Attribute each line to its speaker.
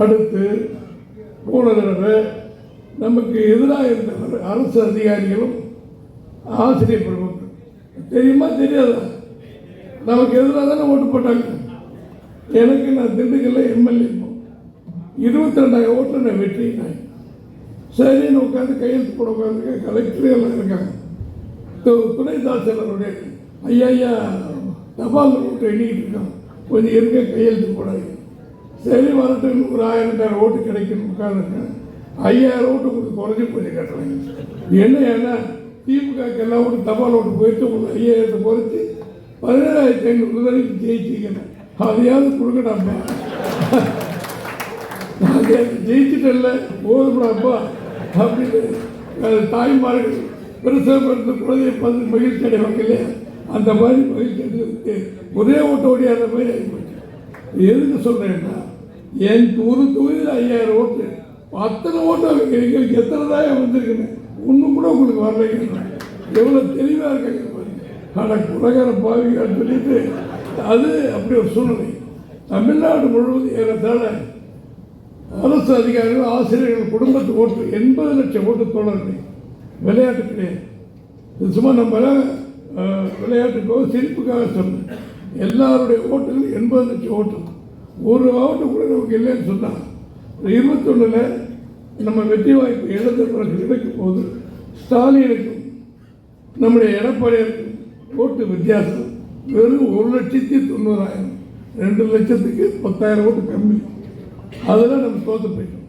Speaker 1: அடுத்து போன தடவை நமக்கு எதிராக இருந்த அரசு அதிகாரிகளும் ஆசிரியர் பெருமக்கள் தெரியுமா தெரியாதா நமக்கு எதிராக தானே ஓட்டு போட்டாங்க. எனக்கு நான் திண்டுக்கல்ல எம்எல்ஏ 22,000 ஓட்டில் நான் வெற்றினேன். சரின்னு உட்காந்து கையெழுத்து போட உட்காந்து கலெக்டர் எல்லாம் இருக்காங்க. துணை தாசில்தாருடைய ஐயா தபால் ஓட்டு எண்ணிக்கிட்டு இருக்காங்க. கொஞ்சம் இருக்க கையெழுத்து போடாது. சரி வரட்டும் ஒரு 1000-2000 ஓட்டு கிடைக்கணும் உட்காந்துருக்கேன். 5000 ஓட்டு உங்களுக்கு குறைஞ்சி போய் கட்டுறாங்க. ஏன்னா திமுக எல்லாம் ஓட்டு தபால் ஓட்டு போயிட்டு உங்களுக்கு 5000 குறைச்சி 17,500 வரைக்கும் ஜெயிச்சிக்கணும். அதையாவது கொடுக்கடாப்பா, அதை ஜெயிச்சுட்டல போதும்டாப்பா அப்படின்னு தாய்மார்கள் பெருசாக பிறந்த குழந்தைய பார்த்து மகிழ்ச்சி அடைவாங்க இல்லையா, அந்த மாதிரி மகிழ்ச்சி அடைவதற்கு ஒரே ஓட்டு ஓடியாத மாதிரி ஆகிப்போச்சு. எதுக்கு சொல்கிறேன்னா என் ஒரு தொகுதியில் 5000 ஓட்டு, அத்தனை ஓட்டு எங்களுக்கு எத்தனை தான் வந்திருக்குன்னு ஒன்றும் கூட உங்களுக்கு வரலைங்க. எவ்வளோ தெளிவாக இருக்காங்க. ஆனால் குலகார பாவிகான்னு சொல்லிட்டு அது அப்படி ஒரு சூழ்நிலை. தமிழ்நாடு முழுவதும் ஏறத்தாழ அரசு அதிகாரிகள் ஆசிரியர்கள் குடும்பத்து ஓட்டு 80 லட்சம் ஓட்டு தோழர்கள். விளையாட்டு கிடையாது, இது சும்மா நம்ம விளையாட்டுக்காக சிரிப்புக்காக சொன்னேன். எல்லாருடைய ஓட்டுகள் 80 லட்சம் ஓட்டு. ஒரு ஓட்டு கூட நமக்கு இல்லைன்னு சொன்னால் 21 நம்ம வெற்றி வாய்ப்பு இழந்த பிறகு கிடைக்கும் போது ஸ்டாலினுக்கும் நம்முடைய எடப்பாடியாருக்கும் ஓட்டு வித்தியாசம் வெறும் 1,90,000. 2 லட்சத்துக்கு 10,000 ஓட்டு கம்மி. அதெல்லாம் நம்ம தோற்று போயிட்டோம்.